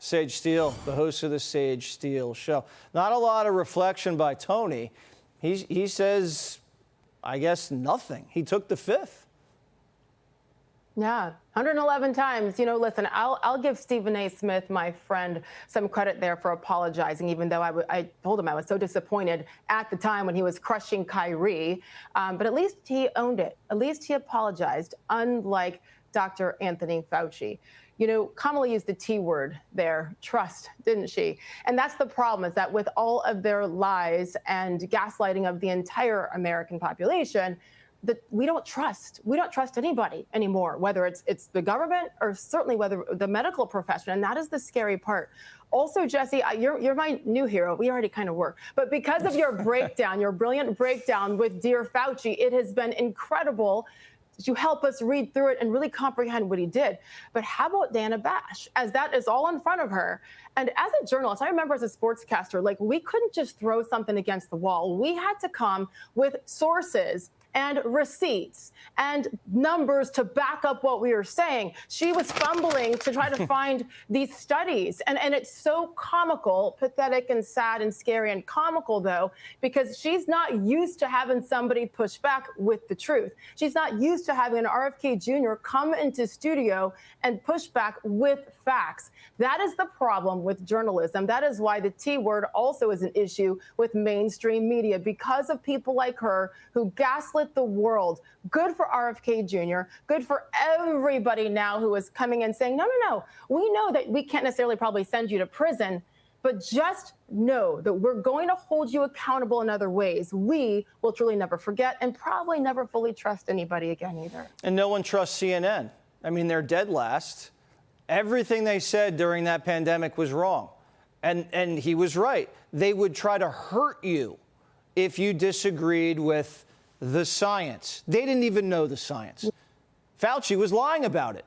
Sage Steele, the host of the Sage Steele Show. Not a lot of reflection by Tony. He says, I guess, nothing. He took the fifth. Yeah, 111 times. You know, listen, I'll give Stephen A. Smith, my friend, some credit there for apologizing, even though I told him I was so disappointed at the time when he was crushing Kyrie. But at least he owned it. At least he apologized, unlike Dr. Anthony Fauci. You know, Kamala used the T word there, trust, didn't she? And that's the problem, is that with all of their lies and gaslighting of the entire American population, that we don't trust anybody anymore, whether it's the government or certainly whether the medical profession. And that is the scary part. Also, Jesse, you're my new hero. We already kind of were. But because of your breakdown, your brilliant breakdown with Dear Fauci, it has been incredible to help us read through it and really comprehend what he did. But how about Dana Bash, as that is all in front of her? And as a journalist, I remember as a sportscaster, like, we couldn't just throw something against the wall. We had to come with sources and receipts and numbers to back up what we were saying. She was fumbling to try to find these studies. And it's so comical, pathetic and sad and scary and comical, though, because she's not used to having somebody push back with the truth. She's not used to having an RFK Jr. come into studio and push back with facts. That is the problem with journalism. That is why the T word also is an issue with mainstream media, because of people like her who gaslit the world. Good for RFK Jr., good for everybody now who is coming in saying, no, we know that we can't necessarily probably send you to prison, but just know that we're going to hold you accountable in other ways. We will truly never forget and probably never fully trust anybody again either. And no one trusts CNN. I mean, they're dead last. Everything they said during that pandemic was wrong. And he was right. They would try to hurt you if you disagreed with the science. They didn't even know the science. Fauci was lying about it.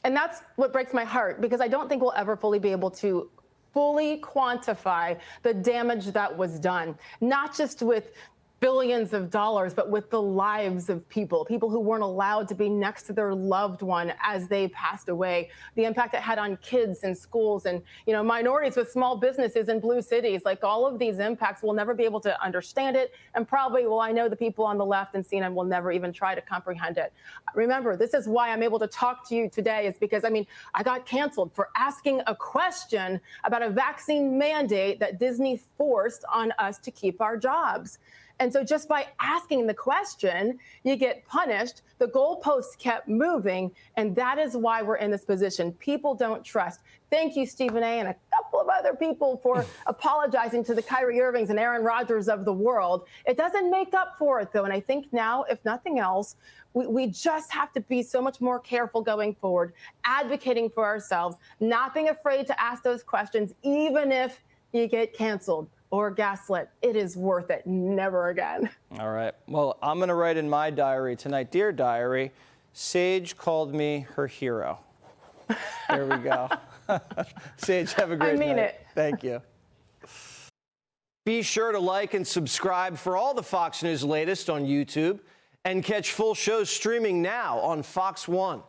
And that's what breaks my heart, because I don't think we'll ever fully be able to fully quantify the damage that was done, not just with billions of dollars, but with the lives of people who weren't allowed to be next to their loved one as they passed away, the impact it had on kids and schools and, you know, minorities with small businesses in blue cities. Like, all of these impacts, we'll never be able to understand it. And probably, well, I know the people on the left and CNN will never even try to comprehend it. Remember, this is why I'm able to talk to you today, is because, I mean, I got canceled for asking a question about a vaccine mandate that Disney forced on us to keep our jobs. And so just by asking the question, you get punished. The goalposts kept moving, and that is why we're in this position. People don't trust. Thank you, Stephen A. and a couple of other people for apologizing to the Kyrie Irvings and Aaron Rodgers of the world. It doesn't make up for it, though. And I think now, if nothing else, we just have to be so much more careful going forward, advocating for ourselves, not being afraid to ask those questions, even if you get canceled or gaslit. It is worth it. Never again. All right. Well, I'm going to write in my diary tonight, Dear Diary, Sage called me her hero. There we go. Sage, have a great night. I mean it. Thank you. Be sure to like and subscribe for all the Fox News latest on YouTube, and catch full shows streaming now on Fox One.